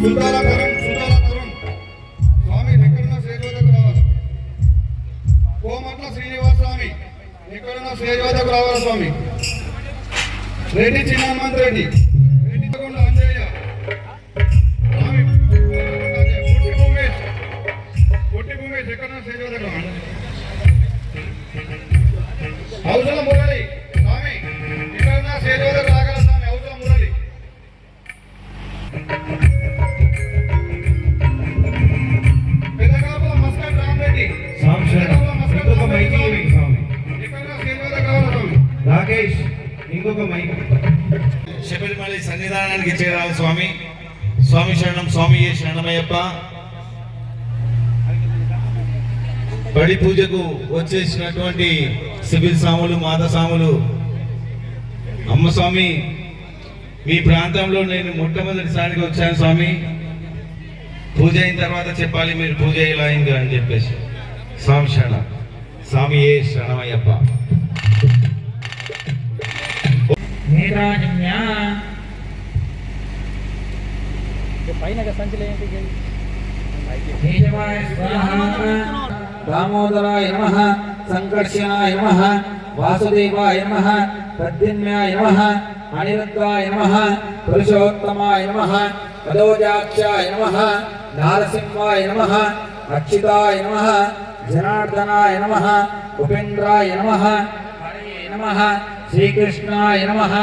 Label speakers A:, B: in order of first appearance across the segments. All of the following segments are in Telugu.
A: సుతాలకరం స్వామి ఎక్కడున్న స్టేజ్ వద్దకు రావాలి. కోమట్ల శ్రీనివాస స్వామి ఎక్కడున్న స్టేజ్ వద్దకు రావాలి స్వామి. రెడ్డి చిన్న హనుమంత్ రెడ్డి, రెడ్డి అంజయ్య స్వామి, పొట్టి భూమేష్ ఎక్కడున్న స్టేజ్ వద్దకు రావాలి. అవసల మురళి స్వామి ఎక్కడున్న స్టేజ్ వద్దకు రాగల స్వామి. అవసల మురళి
B: రాకేష్ ఇంకొక మైక్. శబరిమల సన్నిధానానికి చేరాలి స్వామి. స్వామి శరణం, స్వామి శరణమయ్యప్ప. బడి పూజకు వచ్చేసినటువంటి సివిల్ సాములు, మాత సాములు, అమ్మ స్వామి, మీ ప్రాంతంలో నేను మొట్టమొదటిసారిగా వచ్చాను స్వామి. పూజ అయిన తర్వాత చెప్పాలి మీరు పూజ ఎలా అయింది అని చెప్పేసి. స్వామి శరణం, స్వామి శరణమయ్యప్ప.
C: దామోదరాయ నమః, సంకర్షణాయ నమః, వాసుదేవాయ నమః, ప్రద్యుమ్నాయ నమః, అనిరుద్ధాయ నమః, పురుషోత్తమాయ నమః, పదోజాక్షాయ నమః, నారసింహాయ నమః, అచ్యుతాయ నమః, జనార్దనాయ నమః, ఉపేంద్రాయ నమః, హరే నమః, శ్రీకృష్ణాయ నమః.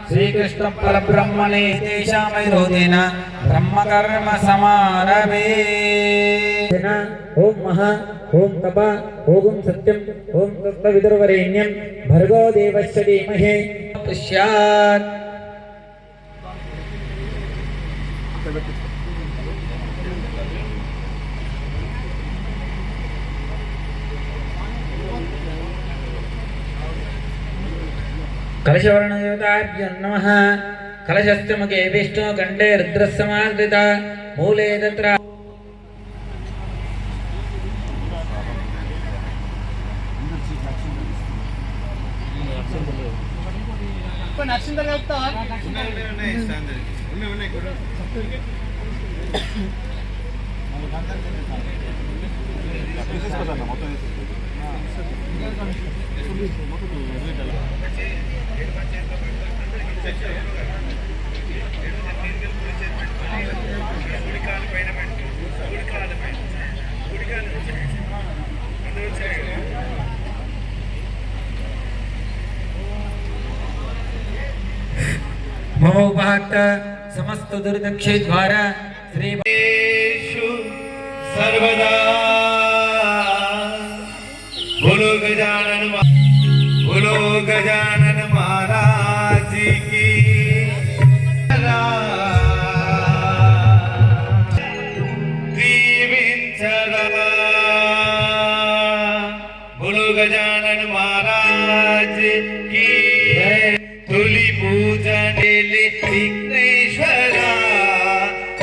C: శ్రీకృష్ణ పరబ్రహ్మణే తేషామైరోధేన బ్రహ్మకర్మ సమారభే. ఓం మహా, ఓం తప, ఓం సత్యం, ఓం తత్వవిదుర్వరేణ్యం భర్గో దేవస్య ధీమహి పశ్యాత్. కలశవర్ణదేవతాభ్యో నమః. కలశస్య ముఖే విష్ణు, కంఠే రుద్రస్సమాశ్రిత, మూలే తత్ర मम उपहक्त समस्त दुर्दक्षे द्वारा श्री
B: सर्वदा बोलो गजानन महाराज की दीविंचरा. बोलो गजानन महाराज की तुली पूजन विघ्नेश्वरा.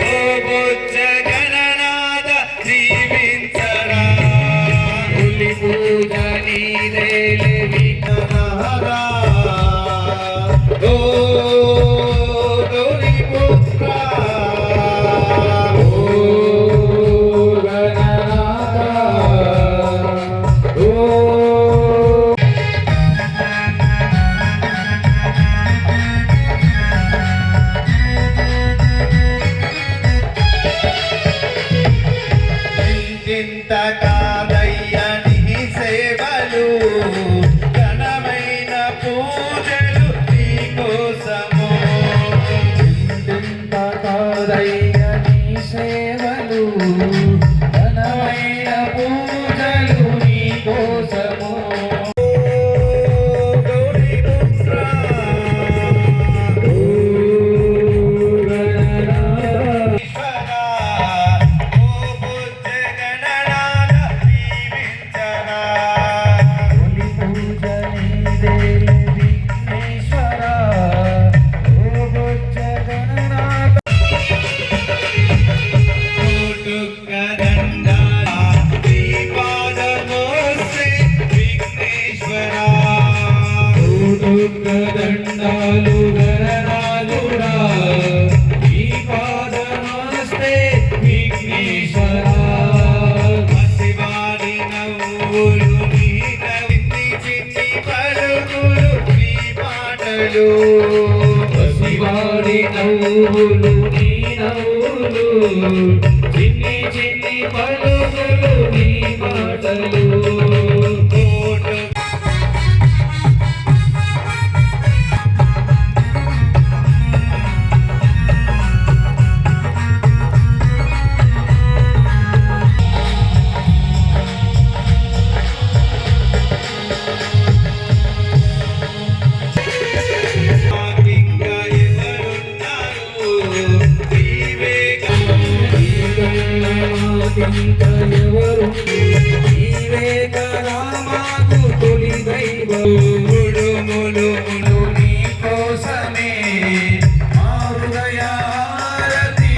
B: ओ बोच्च गणनाथ जीविंचरा. तुली पूजनी रेले विघ्नहरा. ओ गौरी पुत्रा, ओ गणनाथ, ओ కాదయ్యని సేవలు, ఘనమైన పూజలు నీకోసము. కాదయ్యని సేవలు, ఘనమైన పూజలు నీకోసము.
C: నవ్వులు చిన్ని చిన్ని పలుకులు నీ మాటలు ఇంకా ఎవరు నీవే కదా మాకు తొలి దైవములు నీ కోసమే మా హృదయారతి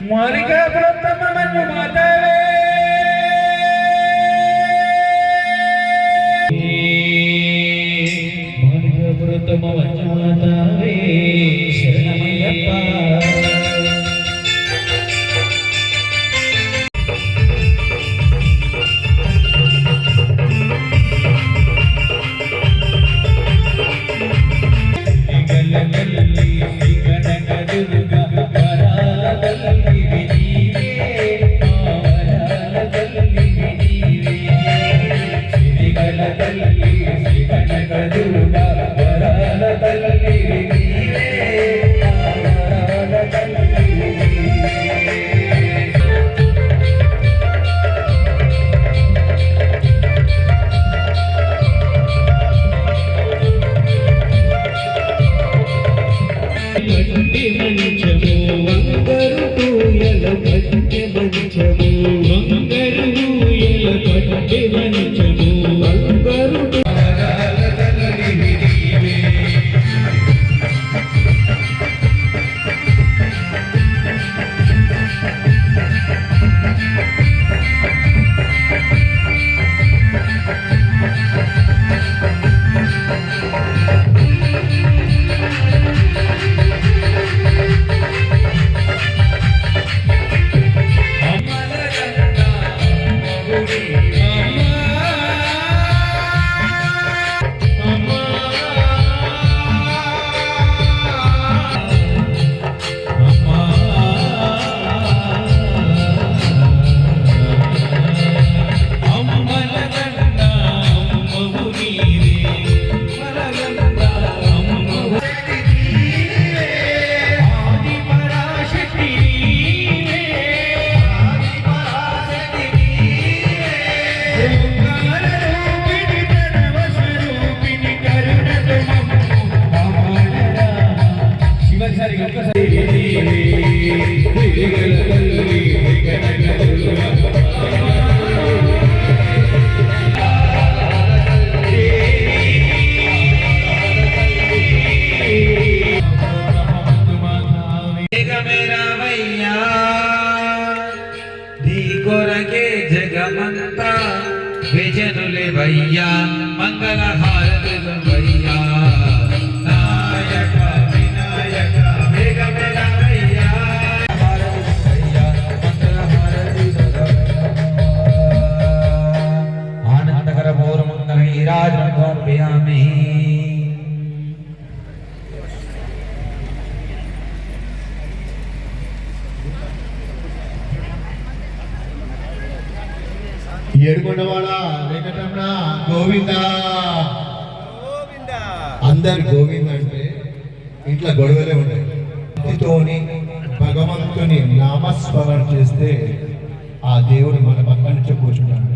C: మాలిక ప్రథమను మాతవే మాలిక ప్రథమను మాతవే శరణమయ్యప్ప జగమంతా విజనులే వయ్యా మంగళ హారతులు వయ్యా నాయక వినాయక వేగమెలవయ్యా హారతులు వయ్యా మంగళ హారతులు ఆనందకర పూర్వమంగళ ఈరాజనం సమర్పయామి
D: ఏడుకొండవాడ వెంకటరమణ గోవింద. అందరు గోవింద అంటే ఇంట్లో గొడవలే ఉంటాయి. భక్తితోని భగవంతుని నామస్మరణ చేస్తే ఆ దేవుడు మన పక్క నుంచి కూర్చుంటాడు.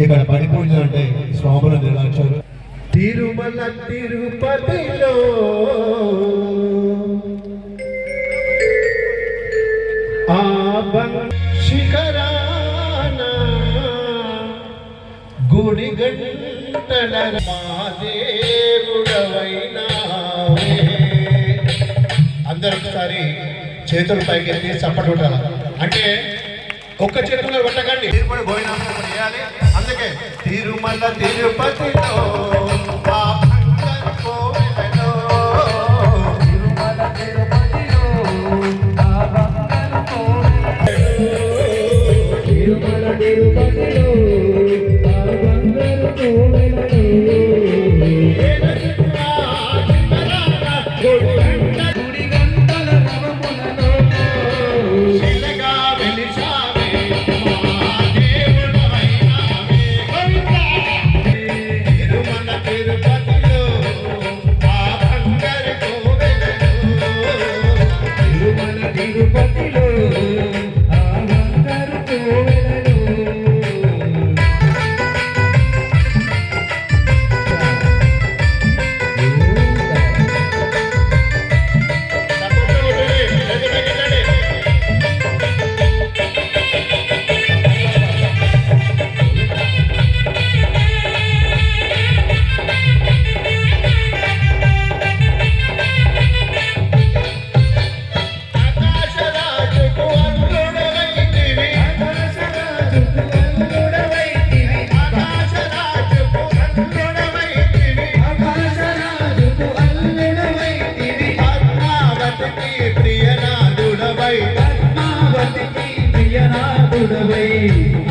D: ఇక్కడ పడి పూజ అంటే స్వాములు నిర్లక్ష్యాలు. తిరుమల తిరుపతిలో ఆ శిఖరాన గుడి గంటల మా దేవుడవైనావే. అందరూ ఒకసారి చేతులు పైకి ఎత్తి చప్పట్లు ఉండాలి. అంటే ఒక్క చేతుల్లో కొట్టకండి, తిరుపతి భోజనం చేయాలి. అందుకే తిరుమల తిరుపతిలో ఆ భక్తుల కోవెలలో, తిరుమల తిరుపతిలో ఆ భక్తుల కోవెలలో, తిరుమల తిరుపతిలో ఆ భక్తుల కోవెలలో. గుడి గంటల రవములలో శిలగా వెలిశావే మా దేవుడవైనావే. తిరుమల తిరుపతిలో ఆ బంగారు కోవెలలో, తిరుమల తిరుపతిలో ఆ బంగారు కోవెలలో.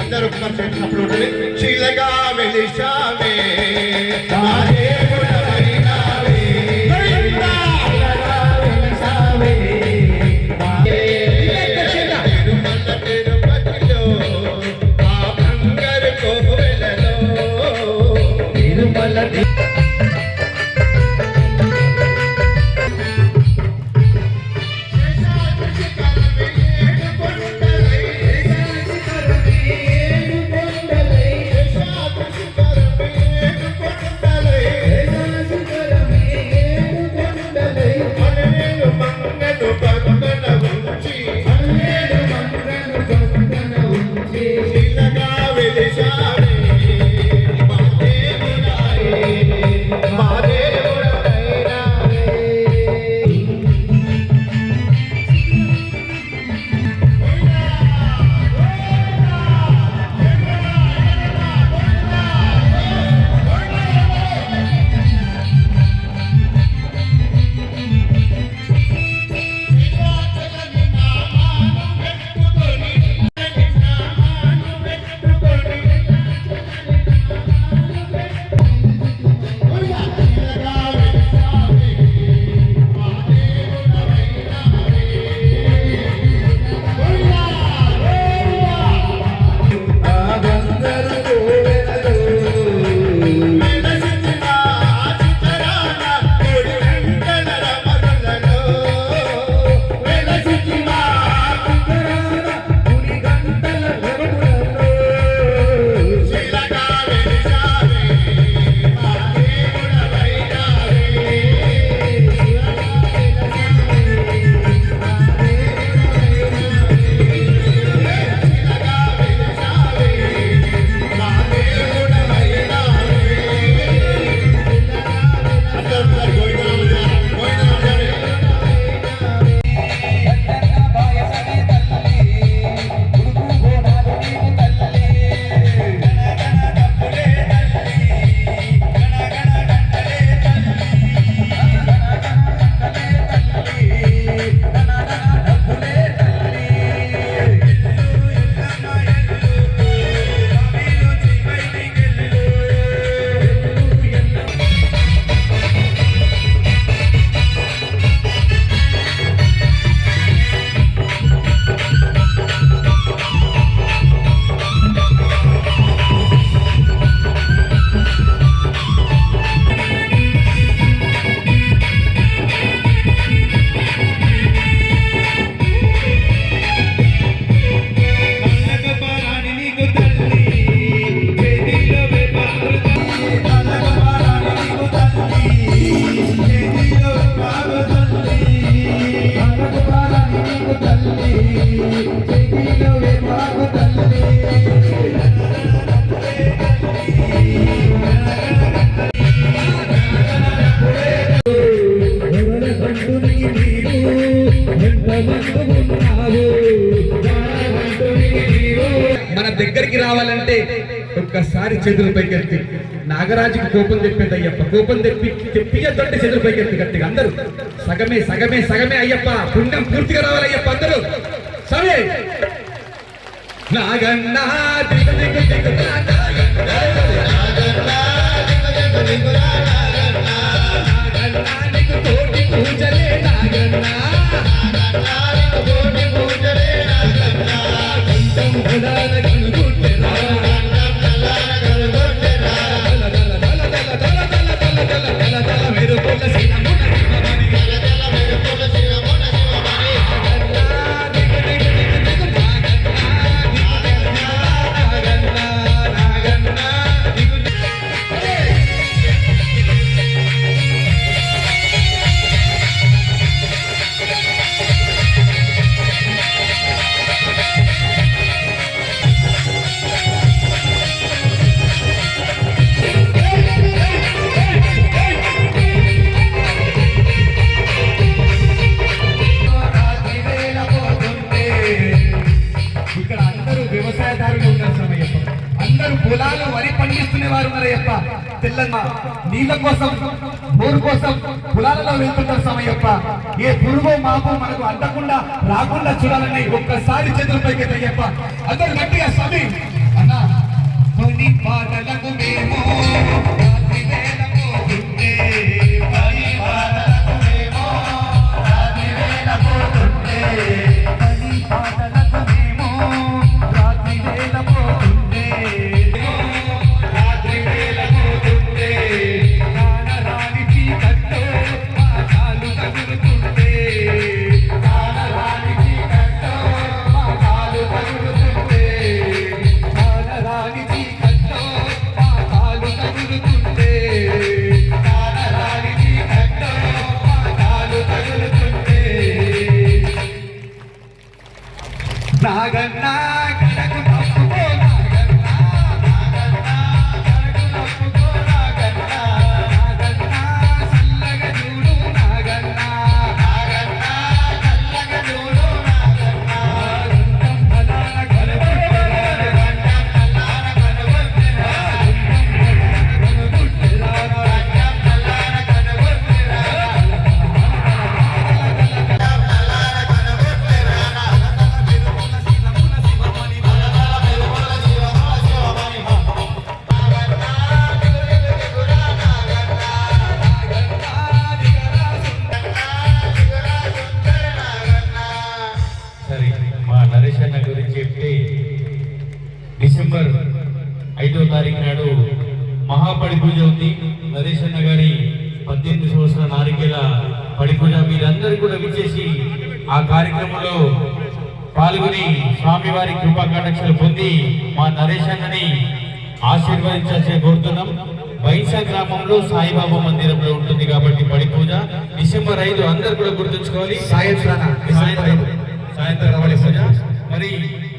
D: అందరూ శిలగా వెలిశావే మా దేవుడవైనావే. తిరుమల తిరుపతిలో ఆ బంగారు కోవెలలో, తిరుమల
E: కావాలంటే ఒక్కసారి చేతులు పైకెత్తి నాగరాజుకి కోపం తెప్పింది అయ్యప్ప. కోపం తెప్పియద్దంటే చేతులు పైకెత్తి గట్టిగా అందరూ సగమే సగమే సగమే అయ్యప్ప. పుణ్యం పూర్తిగా రావాలి అయ్యప్ప అందరూ. సరే నాగన్నా దిగు దిగు దిగు నీకు కోటి పూజలే నాగన్నా పొలాలు వరి పండిస్తున్న వారు ఉన్నారయ్యప్ప. తెల్లంగా నీళ్ళ కోసం బోరు కోసం పొలాలలో వెళ్తున్నారు సమయప్ప. ఏ పురుగో మాపో మనకు అంటకుండా రాకుండా చూడాలని ఒక్కసారి చేతులపైకి అయ్యప్ప అందరూ గట్టిగా స్వామి అన్న కొన్ని పాటలకు మేము రాత్రి వేళ పోతుంటే, పని పాటలకు మేము రాత్రి వేళ పోతుంటే, పని పాటలకు మేము రాత్రి వేళ పోతుంటే, రాత్రి వేళ పోతుంటే కానరాని చీకట్లో మా కాలు తగులుతుంటే, కానరాని చీకట్లో మా కాలు తగులుతుంటే, కానరాని చీకట్లో మా కాలు తగులుతుంటే, కానరాని చీకట్లో మా కాలు తగులుతుంటే, నాగన్నా కడకు తప్పుకో నాగన్నా, నాగన్నా కడకు తప్పుకో నాగన్నా, నాగన్నా చల్లగా చూడు నాగన్నా, నాగన్నా చల్లగా చూడు నాగన్నా, గుండం ఫలాన కనుగొట్టెరా, గుండం ఫలాన కనుగొట్టెరా, గుండం ఫలాన కనుగొట్టెరా,
B: సరే మా నరేష్ అన్న గురించి చెప్తే డిసెంబర్ 5వ తారీఖు నాడు మహాపడి పూజ ఉంది. నరేష్ అన్న గారి 18 సంవత్సరాల నారికేల పడి పూజ మీరందరూ కూడా విచ్చేసి ఆ కార్యక్రమంలో పాల్గొని స్వామివారి కృపా కటాక్షలు పొంది మా నరేష్ అన్నని ఆశీర్వదించాల్సి కోరుతున్నాం. బైన్సా గ్రామంలో సాయిబాబా మందిరంలో ఉంటుంది కాబట్టి పడి పూజ డిసెంబర్ 5 అందరూ కూడా గుర్తుంచుకోవాలి. సాయంత్రం పడి పూజ. మరి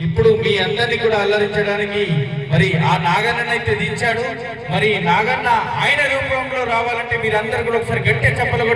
B: ఇప్పుడు మీ అందరినీ కూడా అల్లరించడానికి మరి ఆ నాగన్న అయితే దించాడు. మరి నాగన్న ఆయన రూపంలో రావాలంటే మీరందరూ కూడా ఒకసారి గట్టిగా చెప్పలు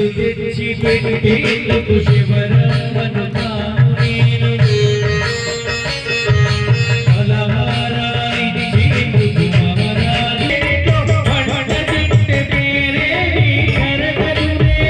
C: తెచ్చి పెట్టేందుకు శివరామను తాను నేను ఫలహారాయిచ్చేందుకు అమరాలేలో పంట చెట్టు పేరే కరకరునే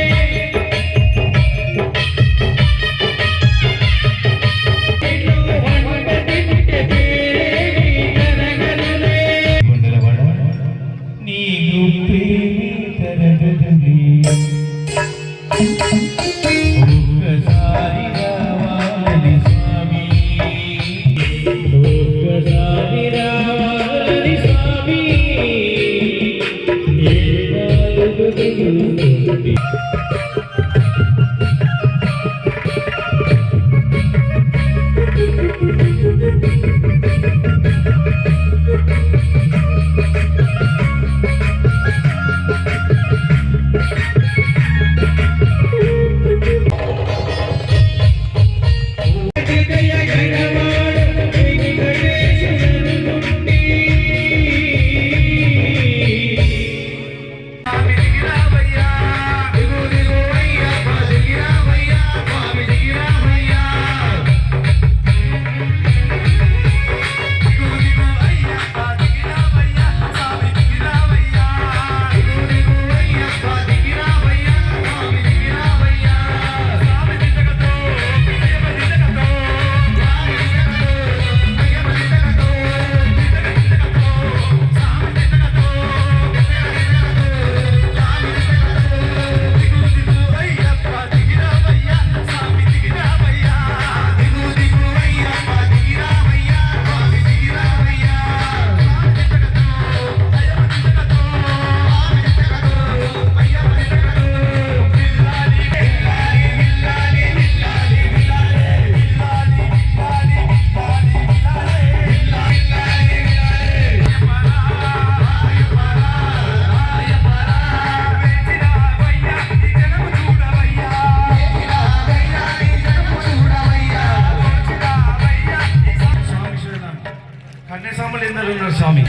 E: కన్యాస్వాములు ఎందరు ఉన్నారు స్వామి?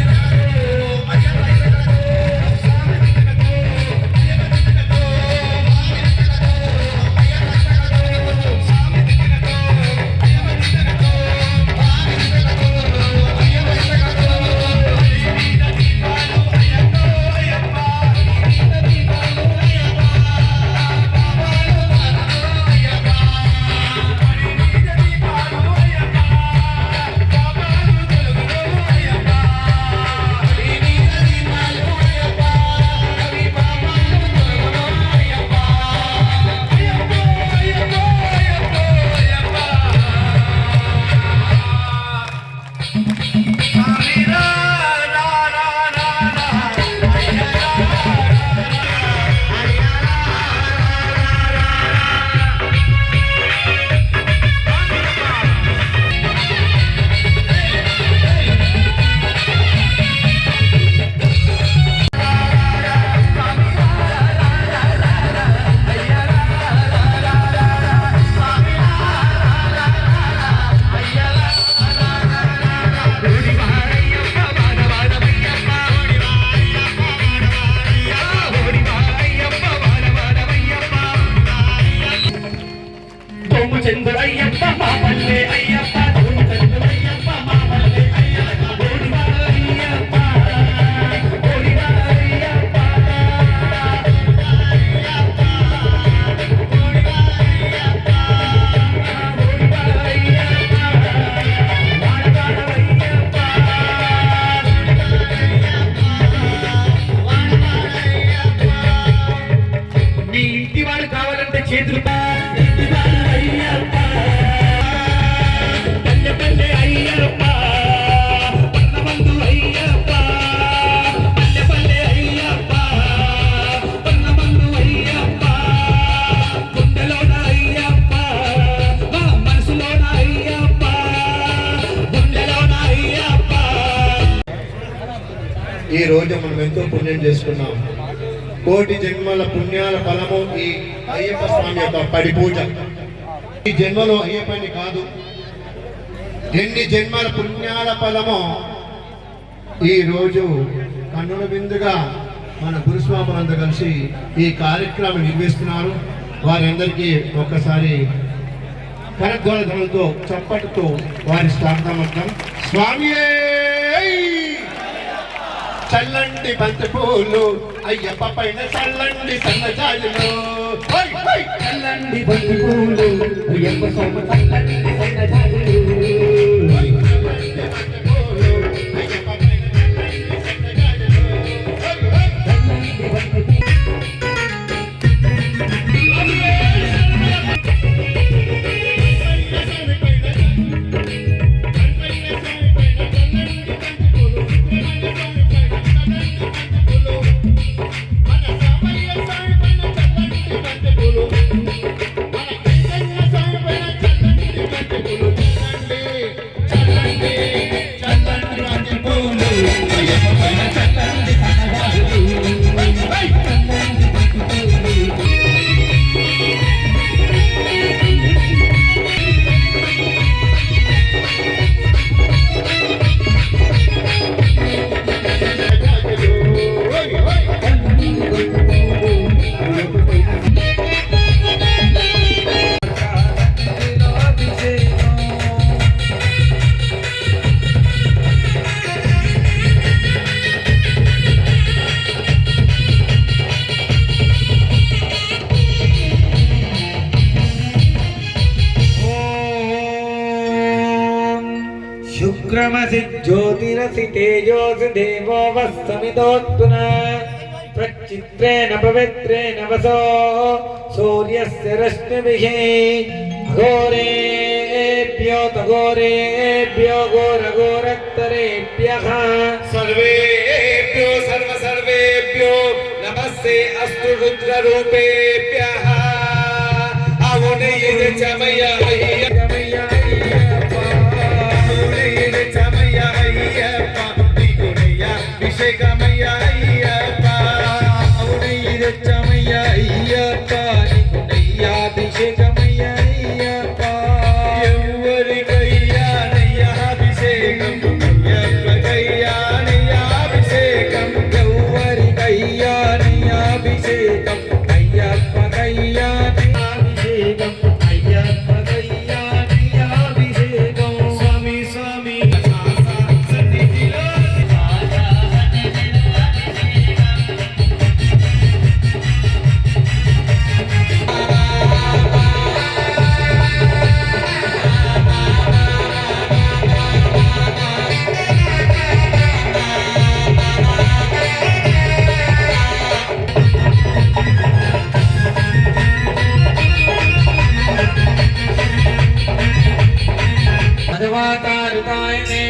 E: చంద్రయ్యప్ప మామల్లే అయ్యప్ప చంద్రయ్యప్ప మామల్లే అయ్యప్ప ఓడివా అయ్యప్ప ఓడివా అయ్యప్ప ఓడివా అయ్యప్ప ఓడివా అయ్యప్ప వాడవాడ అయ్యప్ప మీ ఇంటి వాడు కావాలంటే చేతులు
D: ఈ రోజు మనం ఎంతో పుణ్యం చేసుకున్నాం. కోటి జన్మల పుణ్యాల ఫలము ఈ అయ్యప్ప స్వామి యొక్క పడి పూజ. ఈ జన్మలో అయ్యప్పని కాదు, ఎన్ని జన్మల పుణ్యాల ఫలమో ఈ రోజు కన్నుల విందుగా మన గురుస్వాములంతా కలిసి ఈ కార్యక్రమం నిర్వహిస్తున్నారు. వారందరికీ ఒక్కసారి కరద్వారధనంతో చప్పటితో వారి స్వాగతం. స్వామి చల్లండి బంతి పూలు అయ్యప్ప పైన చల్లండి సన్నజాజులు,
E: చల్లండి బంతి పూలు అయ్యప్ప స్వామి చల్లండి సన్నజాజులు.
C: शुक्रमसि ज्योतिरसि तेजोसि देवो वस्तमिदोत्पुना प्रचित्रेण पवित्रेण वसो सूर्यस्य रश्मिभिः घोरेभ्यो तघोरेभ्यो घोरघोरत्तरेभ्यः
B: सर्वेभ्यो सर्वेभ्यो नमस्ते अस्तु रुद्ररूपेभ्यः अवुनयिन चमया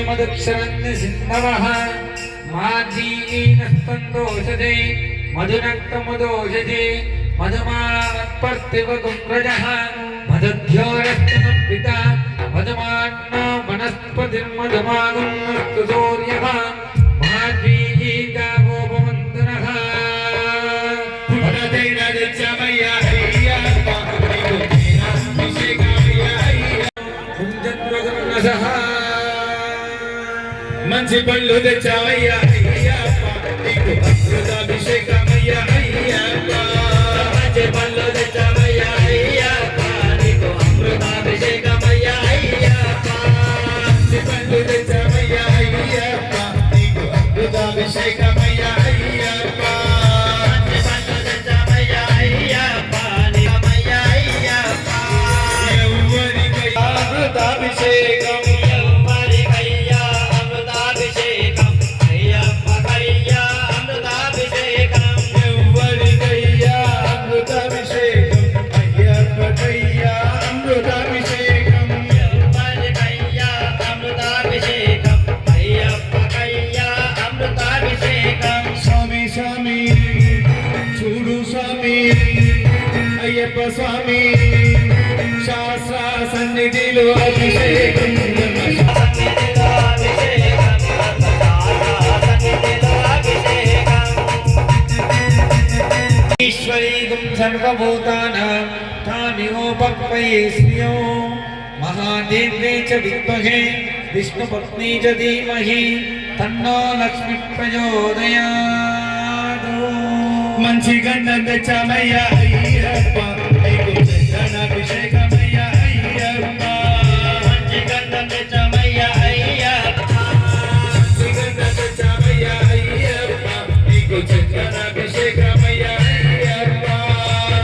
C: मधुक्षरन्नि सिन्धवः माधीनस्तन्दोषजे मधुनक्तमुदोषजे मधुमात्पर्तिवगुम्रजः मधुध्योरस्तनपिता मधुमान्नो वनस्पतिर्मधुमागुन्नस्तु सूर्यः माध्वीगावोपवन्दनः कुञ्जद्वगुन्नसः మంచి పళ్ళు తెచ్చావయ్యా అయ్యప్ప నీకు అమృతాభిషేకమయ్యా అయ్యప్ప మంచి పళ్ళు తెచ్చావయ్యా అయ్యప్ప నీకు అమృతాభిషేకమయ్యా అయ్యప్ప మంచి పళ్ళు తెచ్చావయ్యా అయ్యప్ప నీకు అమృతాభిషేకమయ్యా అయ్యప్ప మంచి పళ్ళు తెచ్చావయ్యా అయ్యప్ప నీకు అయ్యప్ప ఎవరికై అమృతాభిషేకం అయ్యప్ప స్వామి శాస్త్ర సన్నిధిలో అభిషేకం ఈశ్వరీగం సర్వభూతానాం తామిహోపక్వయే శ్రియో మహాదేవ్యే చ విద్మహే విష్ణుపత్నీ చ ధీమహి తన్నో లక్ష్మీ ప్రచోదయాత్.
B: మంచి గండం తెచ్చామయ్యా అయ్యప్ప నీకు చందనాభిషేకమయ్యా అయ్యప్ప మంచి గండం తెచ్చామయ్యా అయ్యప్ప మంచి గండం తెచ్చామయ్యా అయ్యప్ప నీకు చందనాభిషేకమయ్యా అయ్యప్ప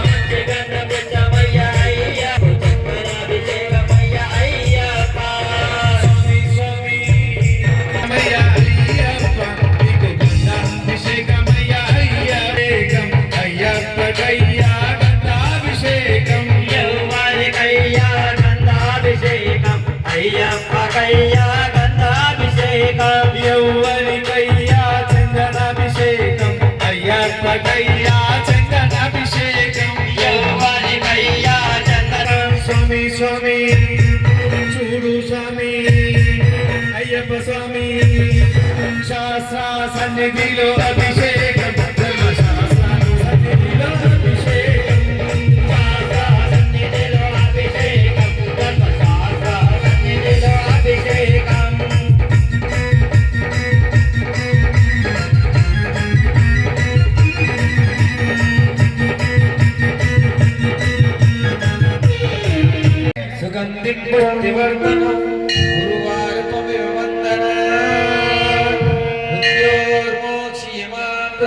B: మంచి గండం తెచ్చామయ్యా అయ్యప్ప చందనాభిషేకమయ్యా అయ్యప్ప స్వామి స్వామి అయ్యా అయ్యప్ప నీకు గంధాభిషేకమయ్యా అయ్యప్ప అయ్యప్పకయ్యా గంధాభిషేకం
C: యవ్వరికయ్యా గంధాభిషేకం అయ్యప్పకయ్యా గంధాభిషేకం
B: యవ్వరికయ్యా చందనాభిషేకం అయ్యప్పకయ్యా చందనాభిషేకం
C: యవ్వరికయ్యా చందనం
B: స్వామి స్వామి చూడు స్వామి అయ్యప్ప స్వామి శాస్త్ర సన్నిధిలో అభిషేకం ధర్మశాస్త్ర సన్నిధిలో అభిషేకం
C: శాస్త్ర సన్నిధిలో అభిషేకం ధర్మశాస్త్ర సన్నిధిలో అభిషేకం సుగంధిం పుష్టివర్ధనం గురువారపమివ వందన మృత్యోర్మోక్షయమాన్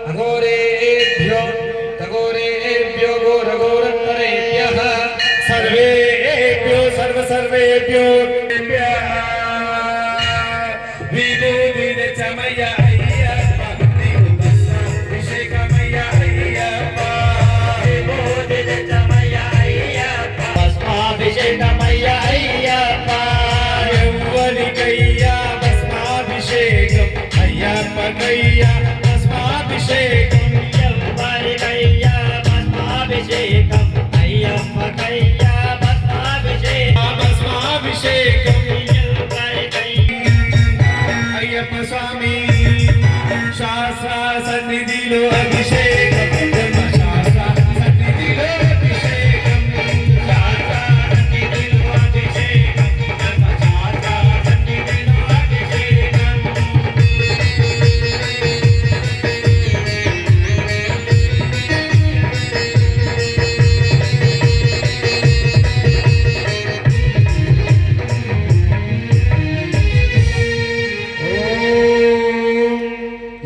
C: అఘోరేభ్యో తఘోరేభ్యో ఘోరఘోరంతరేభ్యః
B: సర్వేభ్యో సర్వేభ్యో విభూతి తెచ్చమయ్య అయ్యప్ప నీకు అభిషేకమయ్య అయ్యప్ప
C: విభూతి తెచ్చమయ్య అయ్యప్ప భస్మాభిషేకమయ్య అయ్యప్ప
B: యవ్వరికయ్యా భస్మాభిషేకం అయ్యప్పకయ్యా భస్మాభిషేకం
C: యవ్వరికయ్యా భస్మాభిషేకం అయ్యప్పకయ్యా భస్మాభిషేకం
B: భస్మాభిషేకం
C: యవ్వరికయ్యా
B: అయ్యప్ప స్వామి శాస్త్ర సన్నిధిలో అభిషేకం ధర్మశాస్త్ర సన్నిధిలో అభిషేకం
C: శాస్త్ర సన్నిధిలో అభిషేకం ధర్మశాస్త్ర సన్నిధిలో అభిషేకం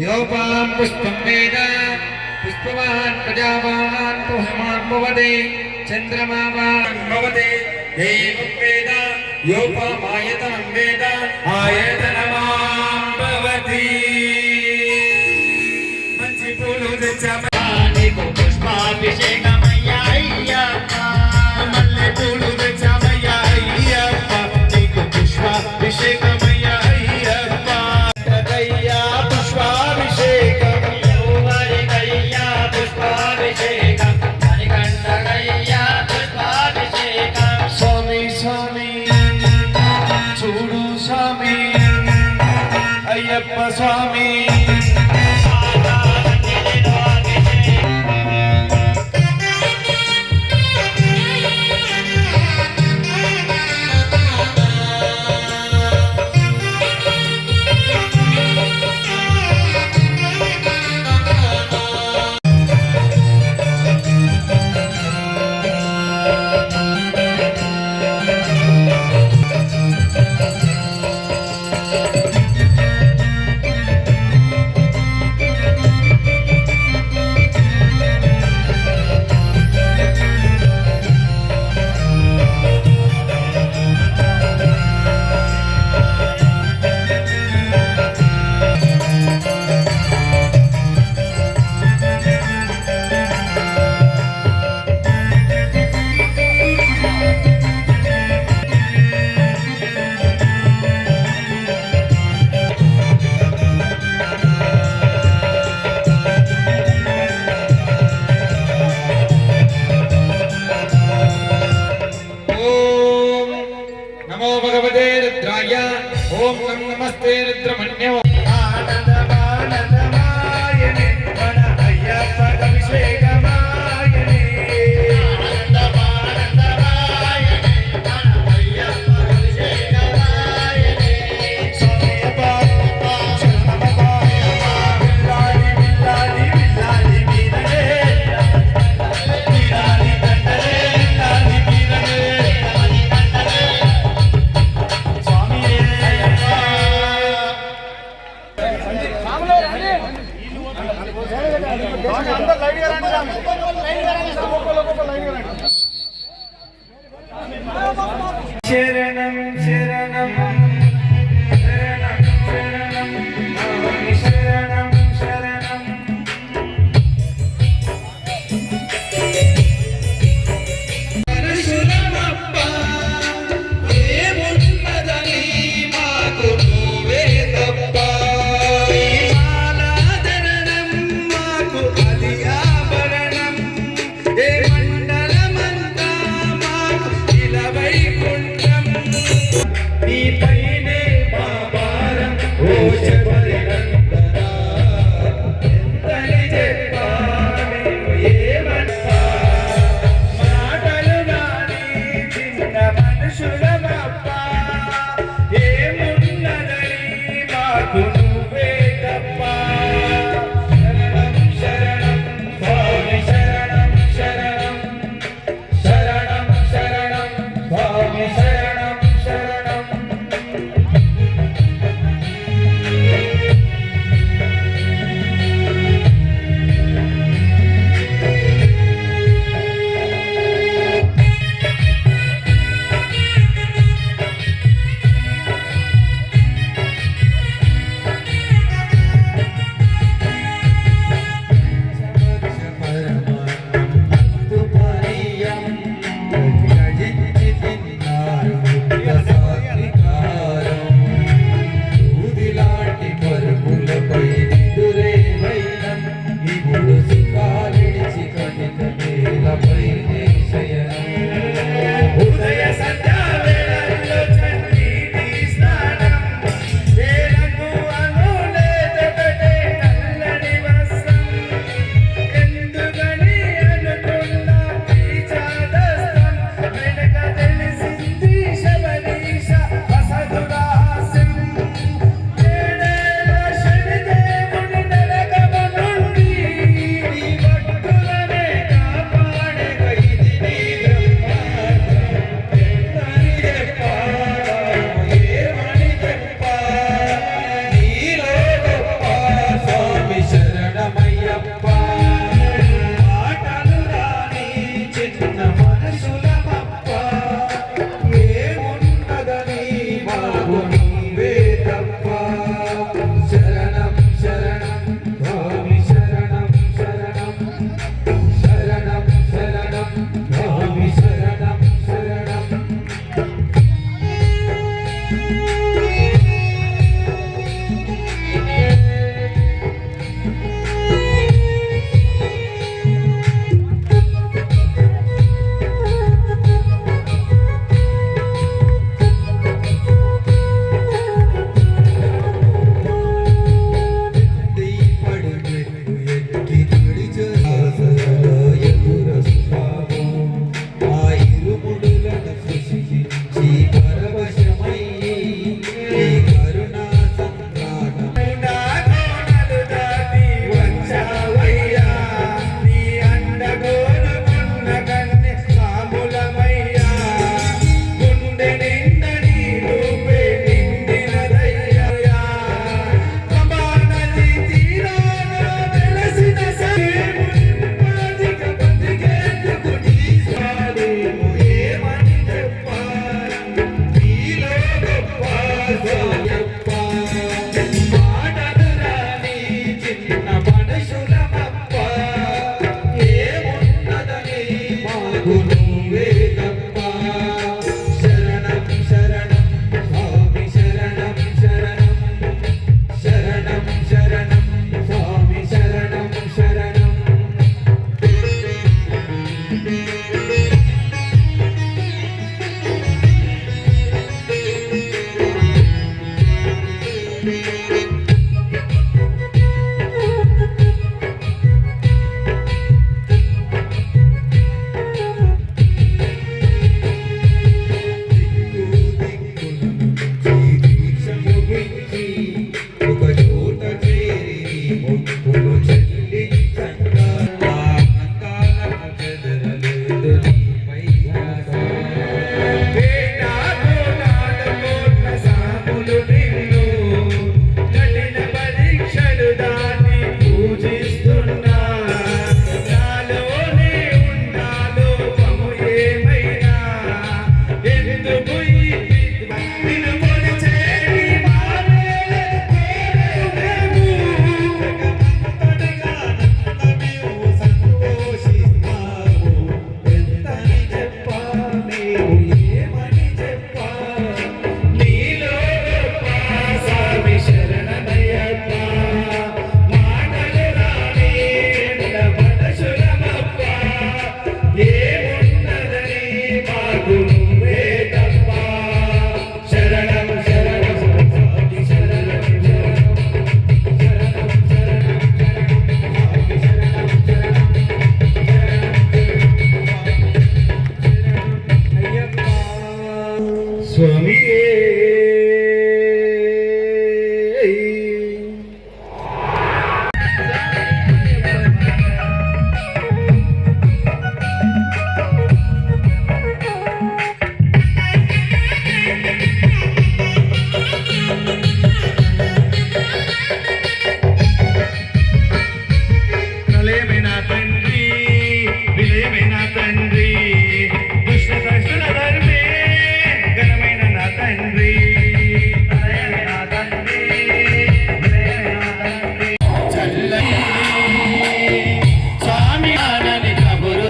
E: యోపాం పుష్పం వేద పుష్పవాన్ ప్రజావాన్ పుహమాన్ భవతే చంద్రమావాన్ భవతే దేవం వేద యోపామాయతనం వేద
B: ఆయతనమాం భవతి మంచి పూలు తెచ్చమయ్య
C: నీకు పుష్పాభిషేకమయ్య అయ్యప్ప
B: మల్లె పూలు తెచ్చమయ్య అయ్యప్ప నీకు పుష్పాభిషేకమయ్య అయ్యప్ప కదయ్యా పుష్పాభిషేకం
C: యవ్వరికయ్యా పుష్పాభిషేకం మణికంఠకయ్యా పుష్పాభిషేకం
B: స్వామి స్వామి చూడు స్వామి అయ్యప్ప స్వామి
A: లైన్ రండి స్వామి. ఒక్కొక్క లైన్ రండి.
C: శరణం శరణం శరణం శరణం స్వామి శరణం శరణం.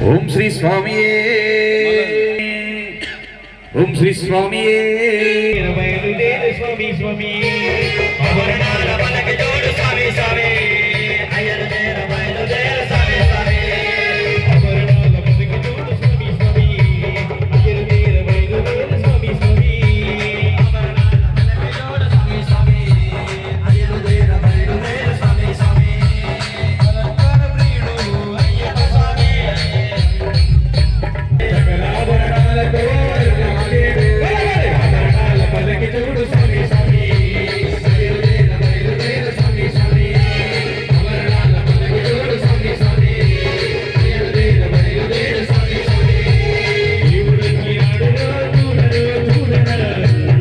E: ఓం శ్రీ స్వామియే ఓం శ్రీ స్వామియే
C: బయలుదేరు స్వామి స్వామి ఆభరణాల పలకి జోడు స్వామి స్వామి అయ్యలుదేరు బయలుదేరు స్వామి స్వామి ఆభరణాల పలకి జోడు స్వామి స్వామి అయ్యలుదేరు బయలుదేరు స్వామి స్వామి ఆభరణాల పలకి జోడు స్వామి స్వామి అయ్యలుదేరు బయలుదేరు స్వామి స్వామి అలంకార ప్రియుడు అయ్యప్ప స్వామి సకల ఆభరణాలతో చూడు స్వామి స్వామి బయలుదేర బయలుదేర స్వామి స్వామి అమరణాల పలకి చూడు స్వామి స్వామి బయలుదేర బయలుదేర స్వామి స్వామి దేవుడు వచ్చినాడు చూడరు చూడరు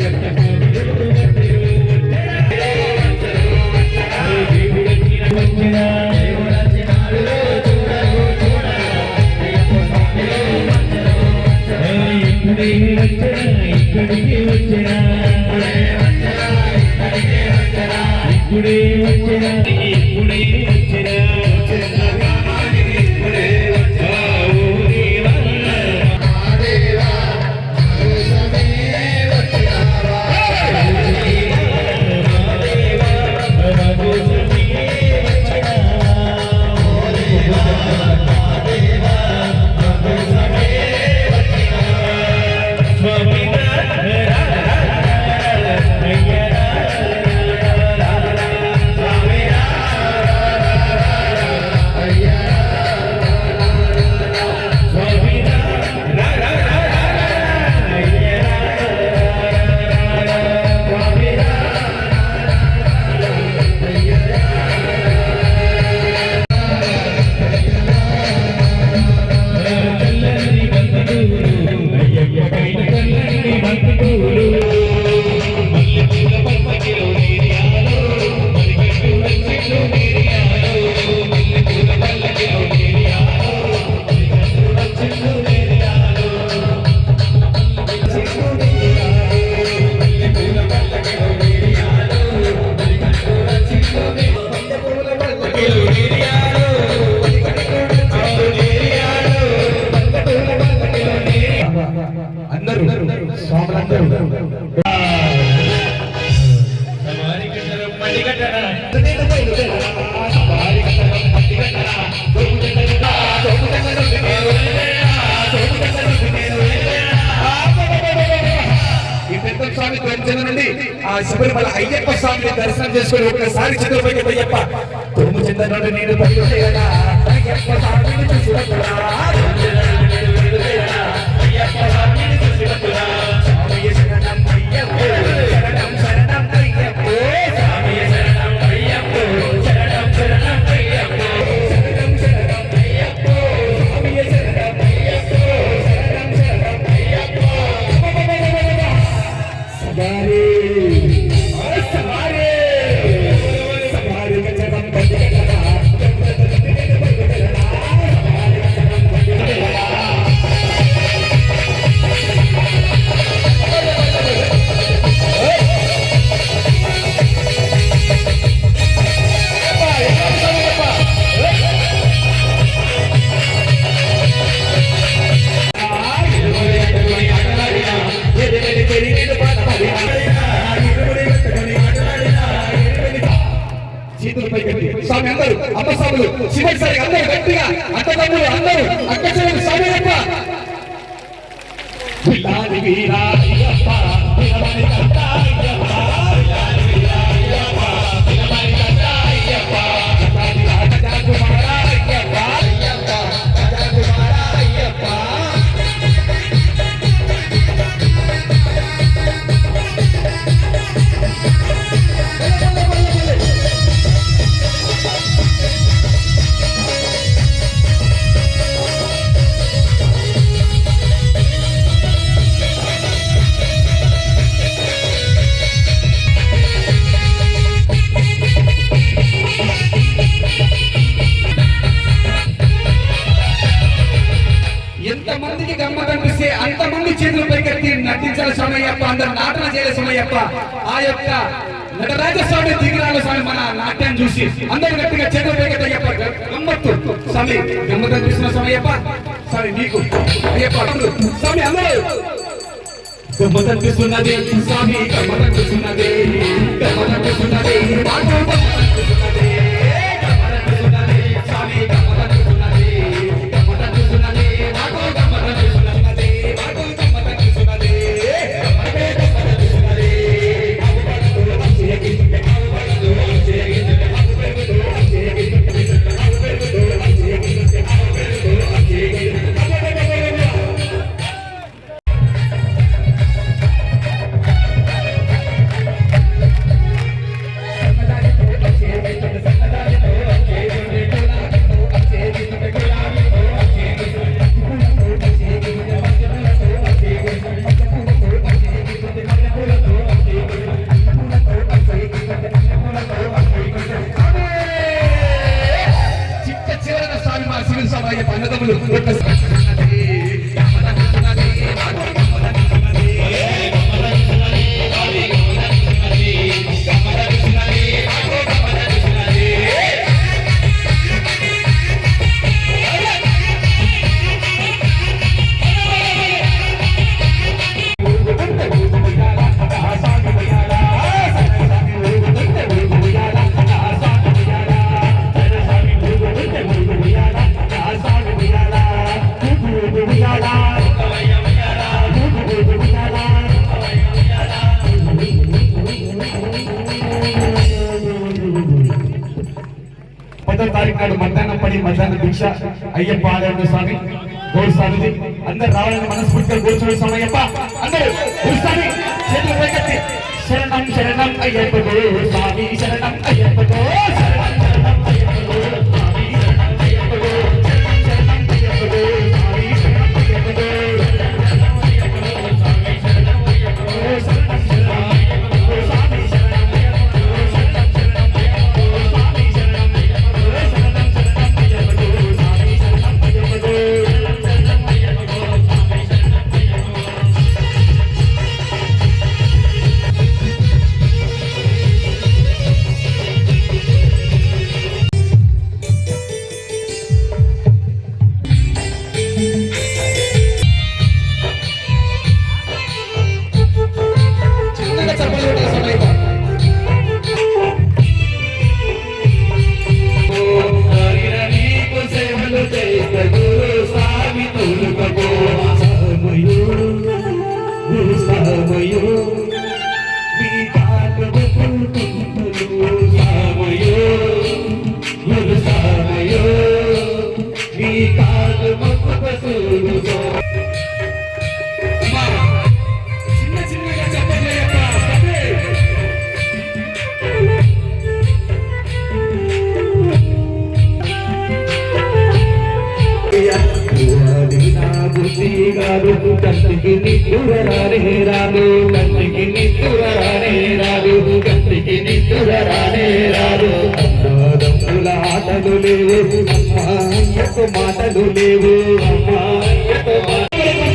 C: ఎంత స్వామి దేవుడు వచ్చినాడు ఇక్కడికి వచ్చినా ఇప్పుడే వచ్చినా ఇప్పుడే వచ్చినా
E: శబరిమల అయ్యప్ప స్వామిని దర్శనం చేసుకుని ఒకసారి చిత్రపైకి అయ్యప్ప తొమ్మిది చెందనుండి నేను బయలుదేరా అయ్యప్ప స్వామిని చూసినట్టురా అయ్యప్ప స్వామిని చూసినట్టురా స్వామి శరణం అయ్యప్ప శరణం శరణం అయ్యప్ప స్వామి శరణం అయ్యప్ప శరణం శరణం అయ్యప్ప శరణం శరణం అయ్యప్ప స్వామి శరణం అయ్యప్ప శరణం శరణం అయ్యప్ప సదారి స్వామి అందరూ అమ్మ స్వాములు శివసారి అందరూ గట్టిగా అత్తదమ్ములు అందరూ అక్క చెల్లెలు స్వామి అయ్యప్ప ఎంతమందికి గమ్మ కనిపిస్తే అంతమంది చేతులు పైకెత్తి నటించాలి స్వామయ్యప్ప, అందరు నాటన చేయాలి స్వామయ్యప్ప. ఆ యొక్క నటరాజ స్వామి దిగిరాల స్వామి మన నాట్యం చూసి అందరూ గట్టిగా చేతులు పైకెత్తి అయ్యప్ప గమ్మత్తు స్వామి గమ్మ కనిపిస్తున్న స్వామయ్యప్ప. సరే నీకు అయ్యప్ప స్వామి అందరూ గమ్మతనిపిస్తున్నది స్వామి గమ్మతనిపిస్తున్నది గమ్మతనిపిస్తున్నది మాకు గమ్మతనిపిస్తున్నది గమ్మతనిపిస్తున్నది స్వామి గమ్మతనిపిస్తున్నది గమ్మతనిపిస్తున్నది మాకు గమ్మతనిపిస్తున్నది మాకు గమ్మతనిపిస్తున్నది మధ్యాహ్నం దీక్ష అయ్యప్ప ఆలయంలో స్వామి గోడు స్వామిజీ అందరు రావాలని మనస్ఫూర్తిగా కూర్చునే సమయప్ప అందరూ స్వామి చేతులు పైకెత్తి శరణం శరణం అయ్యప్ప స్వామి శరణం అయ్యప్ప శరణం శరణం అయ్యప్ప స్వామి శరణం అయ్యప్ప శరణం శరణం అయ్యప్ప స్వామి శరణం అయ్యప్ప శరణం అయ్యప్ప స్వామి శరణం అయ్యప్ప శరణం శరణం అయ్యప్ప స్వామి శరణం అయ్యప్ప శరణం శరణం అయ్యప్ప స్వామి శరణం అయ్యప్ప శరణం కంటికి నిద్దురరానే రాదు కంటికి నిద్దురరానే రాదు కంటికి నిద్దురరానే రాదు అన్నాదమ్ముల ఆటలు లేవు అమ్మాయ్యకు మాటలు లేవు అమ్మాయ్యకు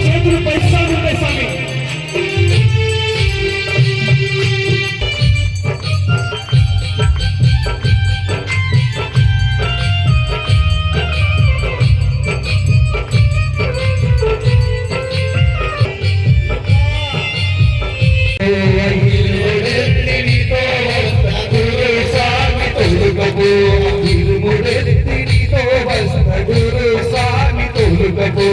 E: చేతులు పైసాలు స్వామి గురు స్వామి తోలుకపో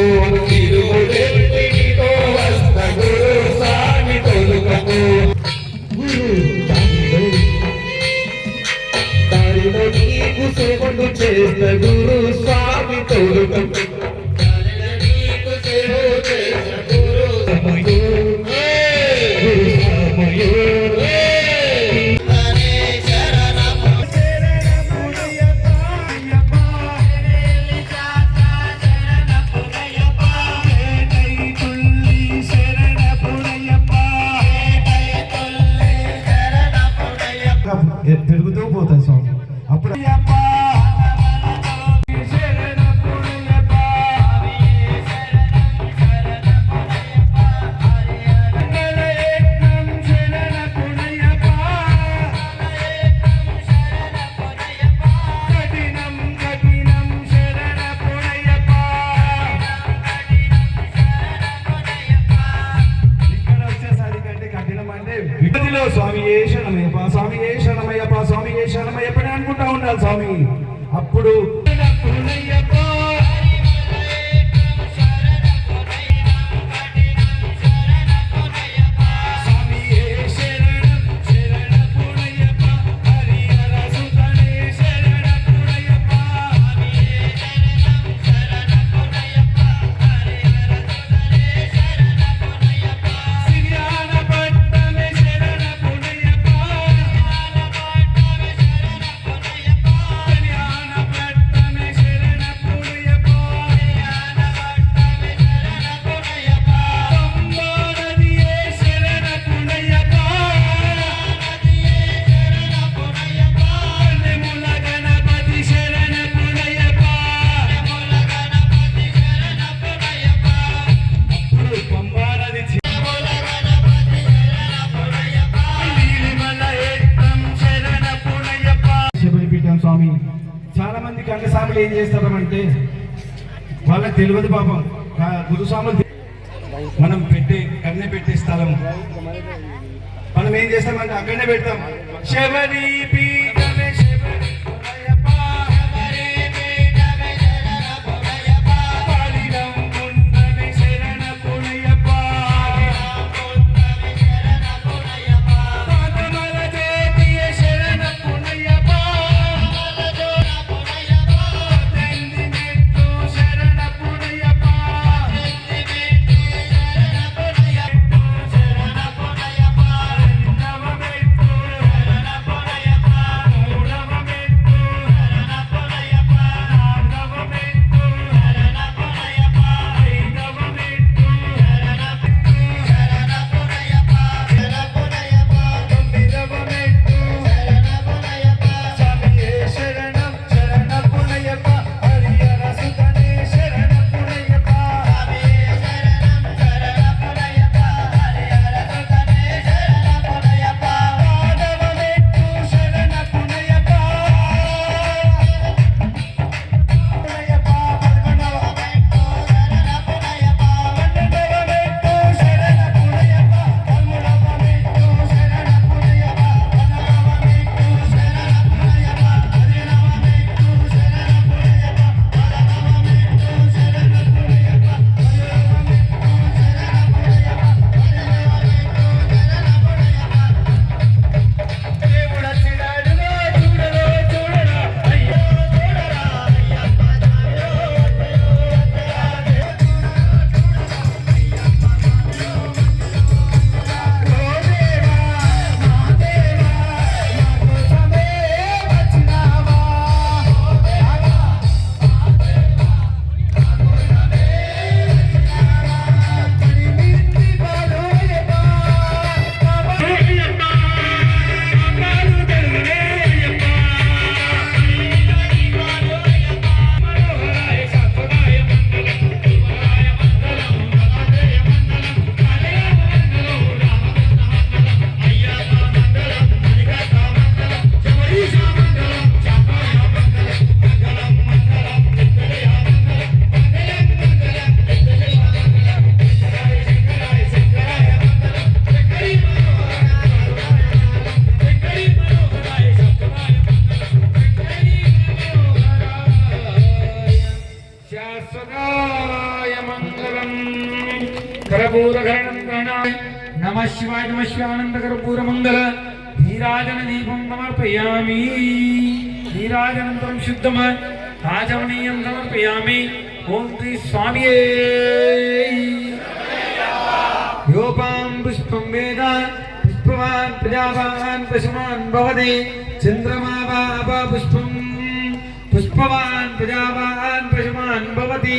E: స్వామి ఏ శరణమయ్యప్ప, స్వామి ఏ శరణమయ్యప్ప అని అనుకుంటా ఉండాలి స్వామి. అప్పుడు స్వామి చాలా మంది కంగస్వాములు ఏం చేస్తారంటే వాళ్ళకి తెలియదు పాపం. గురుస్వాములు మనం కన్నె పెట్టే స్థలం మనం ఏం చేస్తామంటే అక్కడనే పెడతాం. శబరి పీఠమే శబరి नमः शिवाय नमः शिवानंद कर्पूर मंगल नीराजन दीपं समर्पयामि नीराजनंतरं शुद्धम आचमनीयं समर्पयामि ओम श्री स्वामिये योपां पुष्पं वेद पुष्पवान् प्रजावान् पशुमान् भवति चंद्रमा वा पुष्पं पुष्पवान् प्रजावान् पशुमान् भवति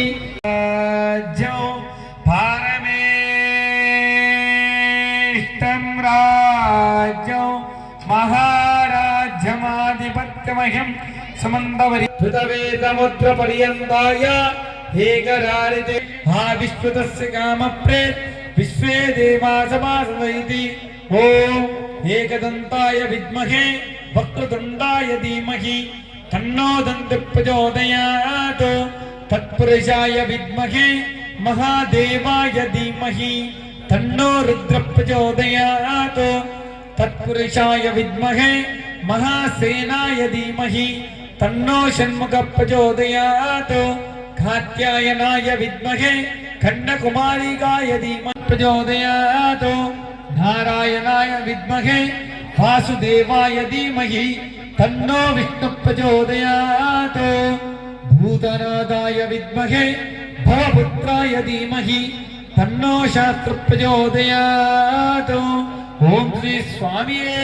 E: राज्यो महाराज्यमाधिपत्यमह्यं समन्दवरि कृतवेदमुद्र पर्यन्ताय एकरारिते विश्वतस्य कामप्रे विश्वे देवा समासयति ओम एकदन्ताय विद्महे वक्रतुण्डाय धीमहि तन्नो दन्ति प्रचोदयात् तत्पुरुषाय विद्महे महादेवाय धीमहि तन्नो रुद्र प्रचोदयात्
C: तत्पुरुषाय विद्महे महासेनाय धीमहि तन्नो षण्मुखः प्रचोदयात् कात्यायनाय विद्महे खण्डकुमारिकाय धीमहि प्रचोदयात् नारायणाय विद्महे वासुदेवाय धीमहि तन्नो विष्णुः प्रचोदयात् भूतनाथाय विद्महे भवपुत्राय धीमहि तन्नो शास्त्रः प्रचोदयात् ओम श्री स्वामिये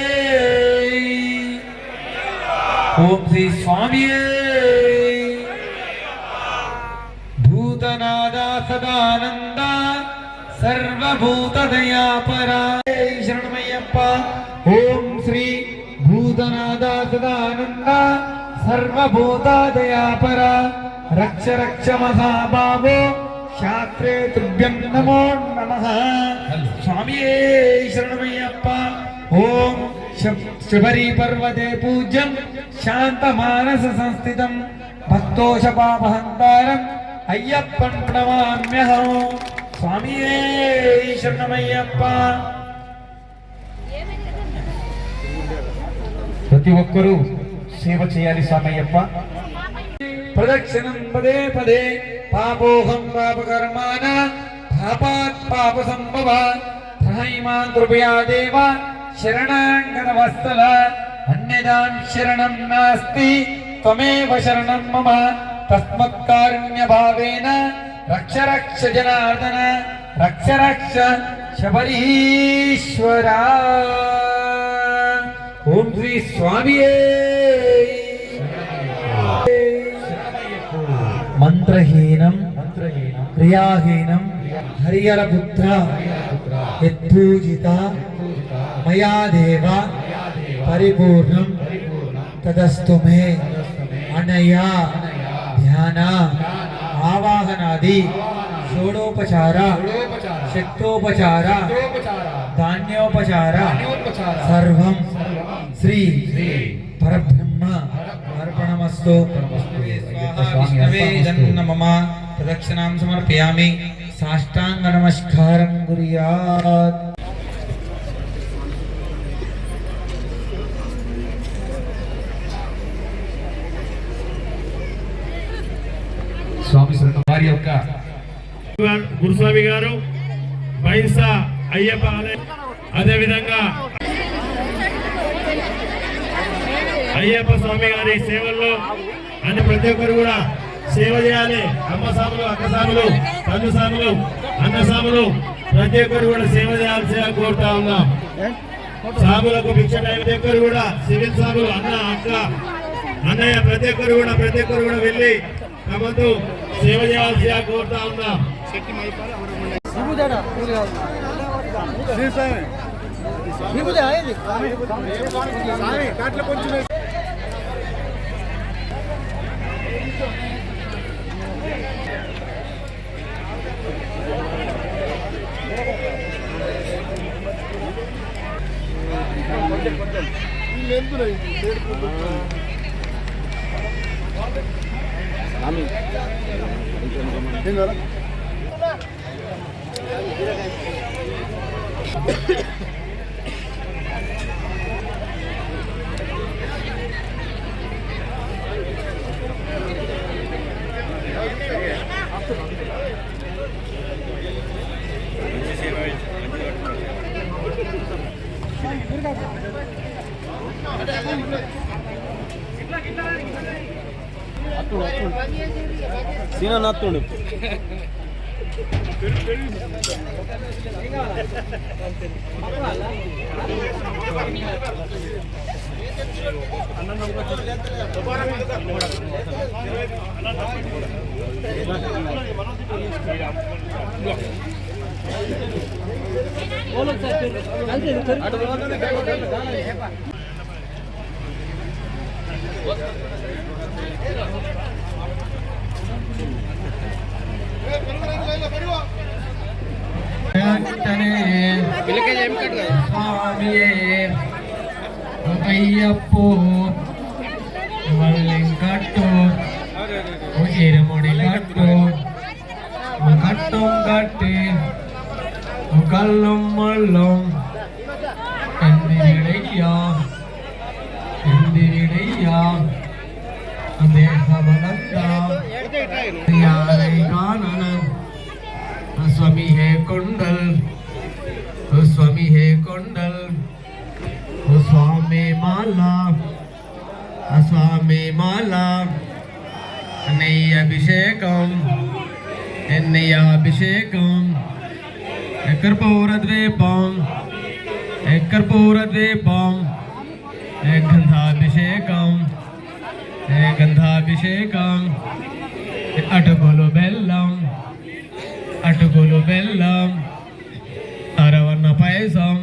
C: ओम श्री स्वामिये भूतनादा सदानंदा सर्वभूतदयापरा शरणमय्यप्पा ओम श्री भूतनादा सदानंदा सर्वभूतदयापरा रक्ष रक्ष महाबाहो शास्त्रे तुभ्यं नमो नमः स्वामिये शरणमय्यप्पा ओम शबरी पर्वते पूज्यं शान्तमानस संस्थितं भक्तोषपापहन्तारं अय्यप्पं प्रणमाम्यहं स्वामिये शरणमय्यप्पा ప్రతి ఒక్కరూ సేవ చేయాలి స్వామయ్యప్ప ప్రదక్షిణం పదే పదే పాపోహం పాపకర్మాణ పాపాత్ పాప సంభవ త్రైమాన్ కృపయా దేవ శరణాంగన వత్సల అన్యదాం శరణం నాస్తి త్వమేవ శరణం మమ తస్మత్ కారుణ్య భావేన రక్ష రక్ష జనార్దన రక్ష రక్ష శబరీశ్వర ఓం శ్రీ స్వామియే మంత్రహీనం క్రియాహీనం హరిహరపుత్ర యత్పూజిత మయా దేవ పరిపూర్ణం తదస్తు మే అనయా ధ్యాన ఆవాహనాది షోడోపచార శక్తోపచార ధాన్యోపచార సర్వం శ్రీ పరబ్రహ్మ అర్పణమస్తు విష్ణవే జన్మమ ప్రదక్షిణాం సమర్పయామి సాష్టాంగ నమస్కారం కుర్యాత్
E: స్వామి వారి యొక్క
F: గురుస్వామి గారు బైసా అయ్యప్ప ఆలయం అదేవిధంగా అయ్యప్ప స్వామి గారి సేవల్లో అన్ని ప్రతి ఒక్కరు కూడా సేవ చేయాలి. అమ్మ సాములు, అక్క సాములు, తల్లి సాములు, అన్న సాములు ప్రతి ఒక్కరు కూడా సేవ చేయాల్సిగా కోరుతా ఉన్నాం. సాములకు భిక్ష ప్రతి ఒక్కరు కూడా సివిల్ సాములు, అన్న, అక్క, అన్నయ్య ప్రతి ఒక్కరు కూడా వెళ్ళి తమతో సేవ చేయాల్సిగా కోరుతా ఉన్నాం.
G: సీనా నాత్తుండు
C: అయ్యప్పో మల్లింగట్టు ఇరుముడి గట్టు కట్టం కట్టి కల్లం మల్లం
E: എന്തിനിടയ്യ स्वामी है कुंडल स्वामी है कुंडल स्वामी माला नैयाभिषेकम कर्पूरद्वीपम गंधाभिषेकम अटुकुलु बेल्लम अरवन्न पायसम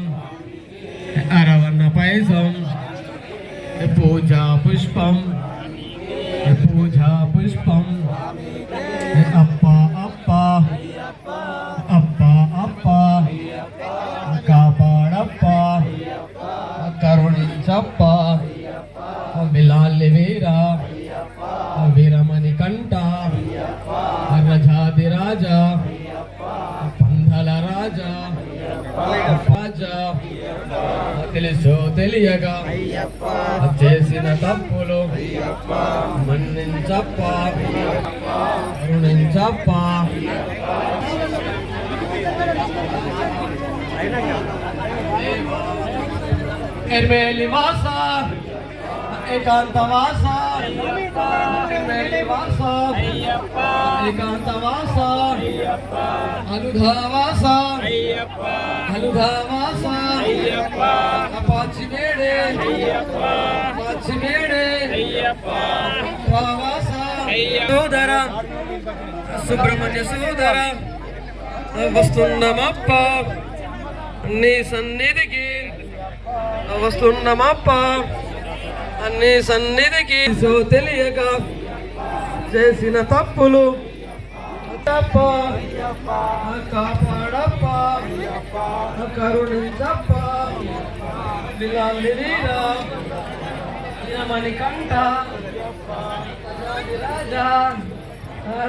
E: पूजा पुष्पम अप्पा कापाडप्पा करुणिंचप्पा बिलालिवीरा वीरमणिकंठ रजाधिराजा పందల రాజా తెలుసో తెలియగా చేసిన తప్పులు మన్నించప్ప కరుణించప్ప ఎర్మేలి వాస ఏకాంతవాస ఎర్మేలి వాస ఏకాంతవాస అనుధావాస అపాచి మేడే వాస సోదర సుబ్రహ్మణ్య సోదర వస్తున్నమప్ప నీ సన్నిధికి వస్తున్నమప్ప అన్ని సన్నిధికి సో తెలియక చేసిన తప్పులు తప్ప కాపాడప్ప కరుణించప్ప మణికంఠ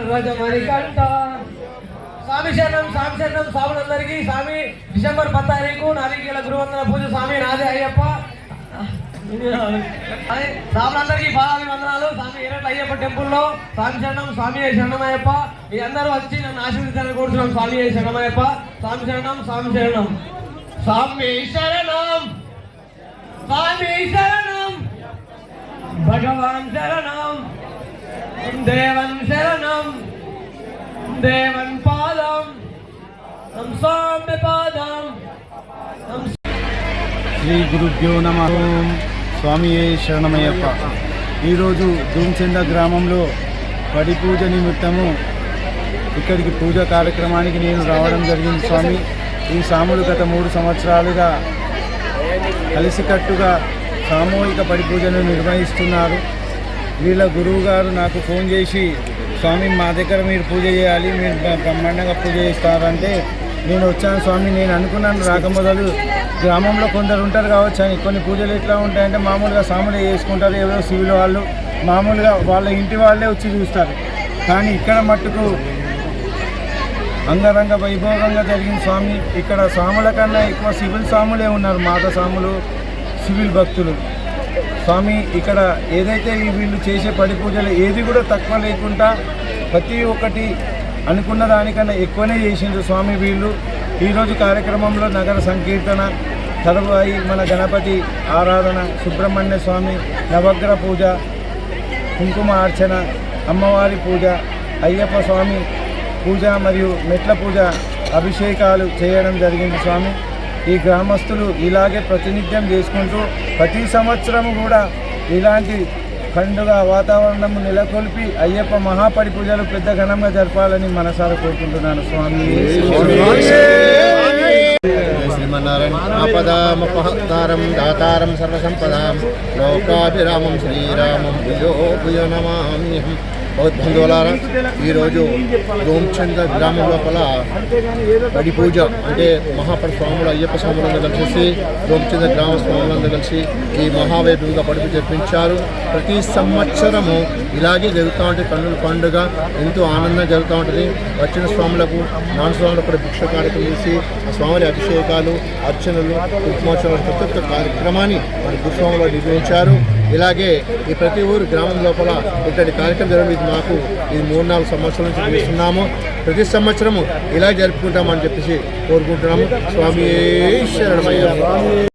E: రజమణికంఠ స్వామి శరణం స్వాములందరికీ స్వామి డిసెంబర్ 10 తారీఖు నాలుగేళ్ల గురువందన పూజ స్వామి నాదే అయ్యప్ప స్వాములందరికీ పాదాభివందనాలు. స్వామి ఏరట్ల అయ్యప్ప టెంపుల్లో స్వామి శరణం అయ్యప్ప. మీ అందరూ వచ్చి నన్ను ఆశీర్వదించాలని కోరుతున్నాం. స్వామి శరణం అయ్యప్ప. స్వామి శరణం భగవాన్ శరణం దేవన్ పాదం స్వామి పాదం.
B: శ్రీ గురుభ్యో నమః. స్వామి శరణమయ్యప్ప. ఈరోజు ధూమ్చెంద గ్రామంలో పడి పూజ నిమిత్తము ఇక్కడికి పూజ కార్యక్రమానికి నేను రావడం జరిగింది. స్వామి ఈ స్వాములు గత 3 సంవత్సరాలుగా కలిసికట్టుగా సామూహిక పడి పూజను నిర్వహిస్తున్నారు. వీళ్ళ గురువు గారు నాకు ఫోన్ చేసి, స్వామి మా దగ్గర మీరు పూజ చేయాలి, మీరు బ్రహ్మాండంగా పూజ చేస్తారంటే నేను వచ్చాను. స్వామి నేను అనుకున్నాను రాకమొదలు గ్రామంలో కొందరు ఉంటారు కావచ్చు అని. కొన్ని పూజలు ఎట్లా ఉంటాయంటే మామూలుగా సాములు చేసుకుంటారు, ఎవరో సివిల్ వాళ్ళు మామూలుగా వాళ్ళ ఇంటి వాళ్ళే వచ్చి చూస్తారు. కానీ ఇక్కడ మట్టుకు అంగరంగ వైభవంగా జరిగింది స్వామి. ఇక్కడ సాముల కన్నా ఎక్కువ సివిల్ సాములే ఉన్నారు, మాత సాములు, సివిల్ భక్తులు. స్వామి ఇక్కడ ఏదైతే వీళ్ళు చేసే పడి పూజలు ఏది కూడా తక్కువ లేకుండా ప్రతి ఒక్కటి అనుకున్న దానికన్నా ఎక్కువనే చేసిండ్రు స్వామి వీళ్ళు. ఈరోజు కార్యక్రమంలో నగర సంకీర్తన, తరువాయి మన గణపతి ఆరాధన, సుబ్రహ్మణ్య స్వామి నవగ్రహ పూజ, కుంకుమ అర్చన, అమ్మవారి పూజ, అయ్యప్ప స్వామి పూజ మరియు మెట్ల పూజ, అభిషేకాలు చేయడం జరిగింది స్వామి. ఈ గ్రామస్తులు ఇలాగే ప్రతినిత్యం చేసుకుంటూ ప్రతి సంవత్సరం కూడా ఇలాంటి పండుగ వాతావరణం నెలకొల్పి అయ్యప్ప మహాపడి పూజలు పెద్ద ఘనంగా జరపాలని మనసారా కోరుకుంటున్నాను స్వామి.
D: శ్రీమన్నారాయణ ఆపదామపహర్తారం దాతారం సర్వసంపదాం లోకాభిరామం శ్రీరామం భుజో భుజ నమామ్యహం. బంధువులారా, ఈరోజు రోమచంద్ర గ్రామం లోపల పడి పూజ అంటే మహాపడి స్వాములు అయ్యప్ప స్వాములందరూ కలిసి రోమచంద్ర గ్రామ స్వాములందరూ కలిసి ఈ మహావైభవంగా పడుపు జరిపించారు. ప్రతి సంవత్సరము ఇలాగే జరుగుతూ ఉంటుంది. కన్నుల పండుగ ఎంతో ఆనందంగా జరుగుతూ ఉంటుంది. వచ్చిన స్వాములకు నాన్ స్వాములకు కూడా భిక్ష కార్యక్రమం చేసి ఆ స్వాముల అభిషేకాలు, అర్చనలు, కుంకుమోత్సవాలు ప్రతి ఒక్క కార్యక్రమాన్ని మన గురుస్వాములు నిర్వహించారు. ఇలాగే ఈ ప్రతి ఊరు గ్రామం లోపల ఇట్లాంటి కార్యక్రమం జరగడం మాకు ఇది 3-4 సంవత్సరాల నుంచి చేస్తున్నాము. ప్రతి సంవత్సరము ఇలా జరుపుకుంటామని చెప్పేసి కోరుకుంటున్నాము. స్వామి శరణమయ్య.